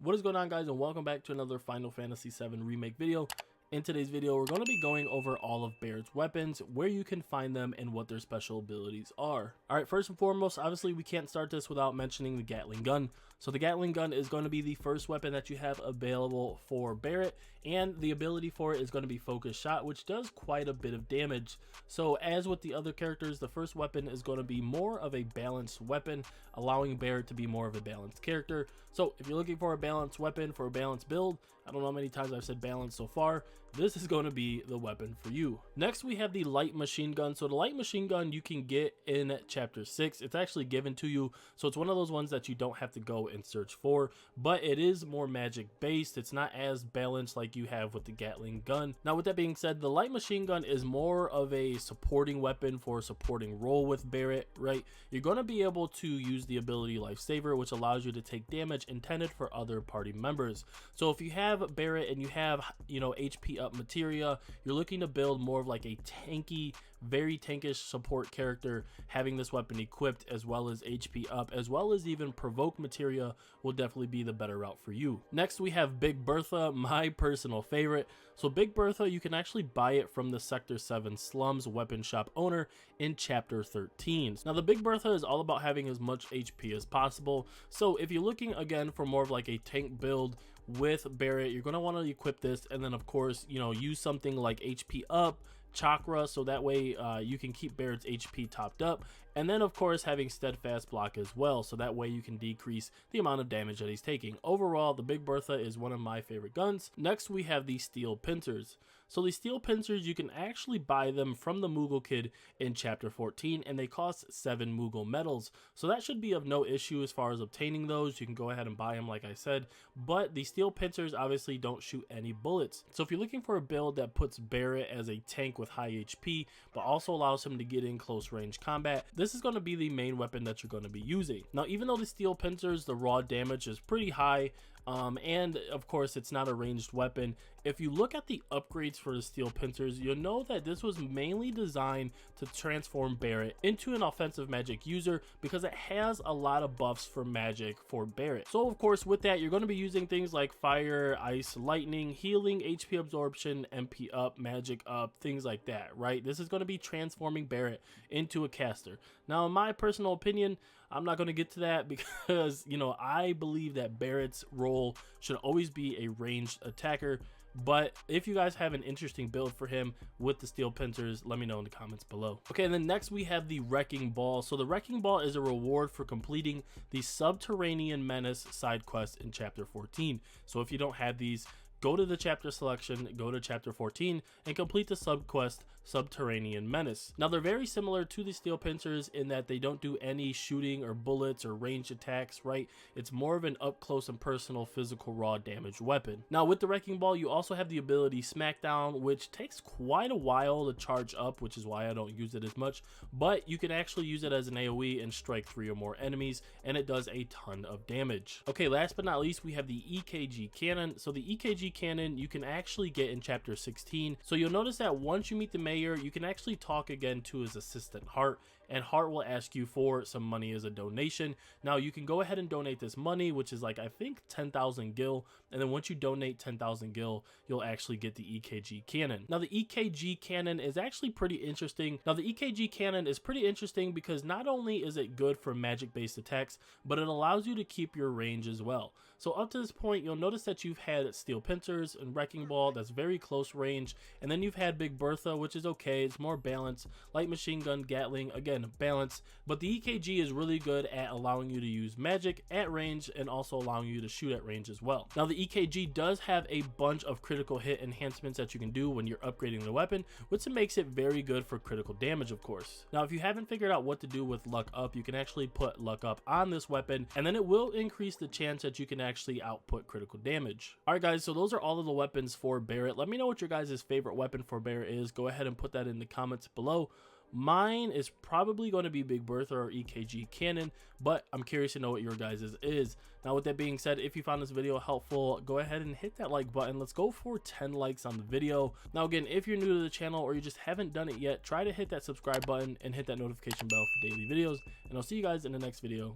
What is going on, guys, and welcome back to another Final Fantasy VII Remake video. In today's video, we're going to be going over all of Barret's weapons, where you can find them, and what their special abilities are. Alright, first and foremost, obviously we can't start this without mentioning the Gatling gun. So the Gatling gun is going to be the first weapon that you have available for Barret, and the ability for it is going to be Focus Shot, which does quite a bit of damage. So as with the other characters, the first weapon is going to be more of a balanced weapon, allowing Barret to be more of a balanced character. So if you're looking for a balanced weapon for a balanced build, I don't know how many times I've said balanced so far, this is going to be the weapon for you. Next, we have the light machine gun. So the light machine gun you can get in chapter 6. It's actually given to you, so it's one of those ones that you don't have to go and search for, but it is more magic based. It's not as balanced like you have with the Gatling gun. Now, with that being said, the light machine gun is more of a supporting weapon for a supporting role with Barret, right? You're going to be able to use the ability Lifesaver, which allows you to take damage intended for other party members. So if you have Barret and you have, HP up materia, you're looking to build more of like a tanky, very tankish support character, having this weapon equipped as well as HP up, as well as even provoke materia will definitely be the better route for you. Next, we have Big Bertha, my personal favorite. So Big Bertha, you can actually buy it from the Sector 7 Slums weapon shop owner in chapter 13. Now the Big Bertha is all about having as much HP as possible. So if you're looking again for more of like a tank build with Barret, you're going to want to equip this, and then of course, use something like HP up, chakra, so that way you can keep Barret's HP topped up, and then of course having steadfast block as well, so that way you can decrease the amount of damage that he's taking. Overall, the Big Bertha is one of my favorite guns. Next, we have the steel pincers. So the steel pincers, you can actually buy them from the Moogle Kid in chapter 14, and they cost 7 Moogle medals, so that should be of no issue as far as obtaining those. You can go ahead and buy them like I said, but the steel pincers obviously don't shoot any bullets. So if you're looking for a build that puts Barret as a tank with high HP but also allows him to get in close range combat, this is going to be the main weapon that you're going to be using. Now, even though the steel pincers, the raw damage is pretty high, and of course it's not a ranged weapon, if you look at the upgrades for the steel pincers, you'll know that this was mainly designed to transform Barret into an offensive magic user, because it has a lot of buffs for magic for Barret. So of course with that, you're going to be using things like fire, ice, lightning, healing, HP absorption, MP up, magic up, things like that, right? This is going to be transforming Barret into a caster. Now, in my personal opinion, I'm not going to get to that because I believe that Barret's role should always be a ranged attacker. But if you guys have an interesting build for him with the steel pincers, let me know in the comments below. Okay, and then next we have the Wrecking Ball. So the Wrecking Ball is a reward for completing the Subterranean Menace side quest in chapter 14. So if you don't have these, go to the chapter selection, go to chapter 14, and complete the subquest Subterranean Menace. Now, they're very similar to the steel pincers in that they don't do any shooting or bullets or ranged attacks, right? It's more of an up close and personal physical raw damage weapon. Now, with the Wrecking Ball, you also have the ability Smackdown, which takes quite a while to charge up, which is why I don't use it as much, but you can actually use it as an AoE and strike 3 or more enemies, and it does a ton of damage. Okay, last but not least, we have the EKG Cannon. So the EKG Cannon you can actually get in chapter 16. So you'll notice that once you meet the mayor, you can actually talk again to his assistant Halt, and Halt will ask you for some money as a donation. Now you can go ahead and donate this money, which is like I think 10,000 gil, and then once you donate 10,000 gil, you'll actually get the EKG Cannon. Now the EKG Cannon is actually pretty interesting. Now the EKG Cannon is pretty interesting because not only is it good for magic based attacks, but it allows you to keep your range as well. So up to this point, you'll notice that you've had steel pincers and Wrecking Ball, that's very close range, and then you've had Big Bertha, which is okay, it's more balanced. Light machine gun, Gatling, again balanced, but the EKG is really good at allowing you to use magic at range and also allowing you to shoot at range as well. Now the EKG does have a bunch of critical hit enhancements that you can do when you're upgrading the weapon, which makes it very good for critical damage, of course. Now if you haven't figured out what to do with luck up, you can actually put luck up on this weapon, and then it will increase the chance that you can actually output critical damage. Alright guys, so those are all of the weapons for Barret. Let me know what your guys' favorite weapon for Barret is. Go ahead and put that in the comments below. Mine is probably going to be Big Bertha or EKG Cannon, but I'm curious to know what your guys' is. Now with that being said, if you found this video helpful, go ahead and hit that like button. Let's go for 10 likes on the video. Now again, if you're new to the channel or you just haven't done it yet, try to hit that subscribe button and hit that notification bell for daily videos, and I'll see you guys in the next video.